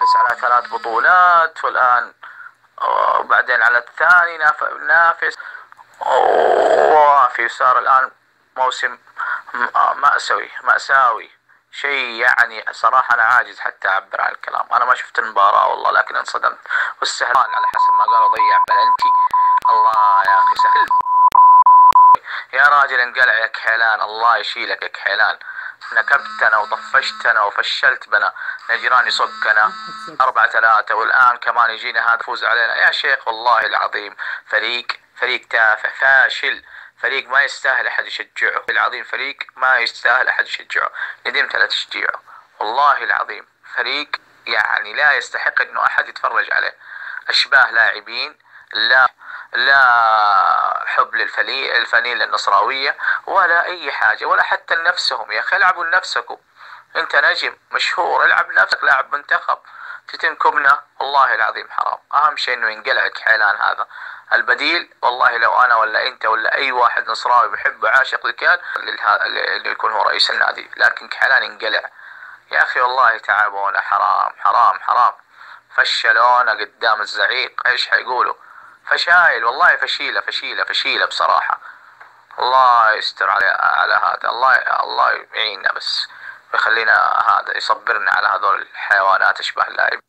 نافس على 3 بطولات، والآن وبعدين على الثاني نافس ووافي. صار الآن موسم مأساوي شيء، يعني صراحة أنا عاجز حتى أعبر عن الكلام. أنا ما شفت المباراة والله، لكن انصدمت. والسهران على حسب ما قالوا ضيع بلنتي. الله يا أخي سهل يا راجل، انقلع يا كحيلان، الله يشيلك يا كحيلان. نكبتنا وطفشتنا وفشلت بنا، نجران يصكنا 4-3، والآن كمان يجينا هذا فوز علينا. يا شيخ والله العظيم فريق تافه فاشل، فريق ما يستاهل أحد يشجعه. العظيم فريق ما يستاهل أحد يشجعه، ندمت على تشجيعه والله العظيم. فريق يعني لا يستحق إنه أحد يتفرج عليه. أشباه لاعبين، لا حب الفانيلة النصراوية ولا أي حاجة، ولا حتى لنفسهم. يا أخي العبوا لنفسكم، أنت نجم مشهور، العب نفسك لاعب منتخب. تنكبنا والله العظيم حرام. أهم شيء إنه ينقلع كحيلان هذا. البديل والله لو أنا ولا أنت ولا أي واحد نصراوي بحب وعاشق الكيان اللي يكون هو رئيس النادي، لكن كحيلان ينقلع. يا أخي والله تعبونا، حرام حرام حرام. فشلونا قدام الزعيق، ايش حيقولوا؟ فشايل والله، فشيلة بصراحة. الله يستر على هذا، الله يعيننا بس، ويخلينا هذا يصبرنا على هذول الحيوانات اشبه اللاعب.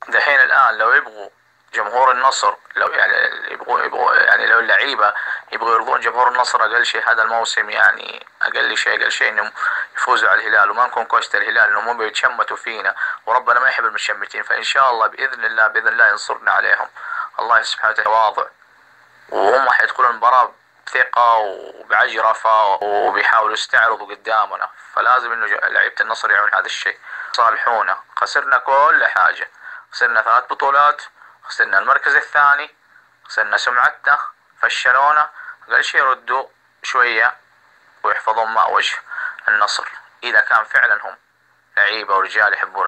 دحين الآن لو يبغوا جمهور النصر، لو يعني يبغوا يعني لو اللعيبة يبغوا يرضون جمهور النصر، أقل شيء هذا الموسم، يعني أقل شيء إنهم يفوزوا على الهلال وما نكون كوشة الهلال، إنهم هم بيتشمتوا فينا، وربنا ما يحب المشمتين. فإن شاء الله بإذن الله ينصرنا عليهم الله سبحانه وتعالى واضع، وهم حيدخلون المباراة بثقة وبعجرفة وبيحاولوا يستعرضوا قدامنا. فلازم إنه لعيبة النصر يعملون هذا الشيء. صالحونا، خسرنا كل حاجة، خسرنا 3 بطولات، خسرنا المركز الثاني، خسرنا سمعتنا، فشلونا. أقل شيء يردوا شوية ويحفظون ماء وجه النصر، إذا كان فعلا هم لعيبة ورجال يحبون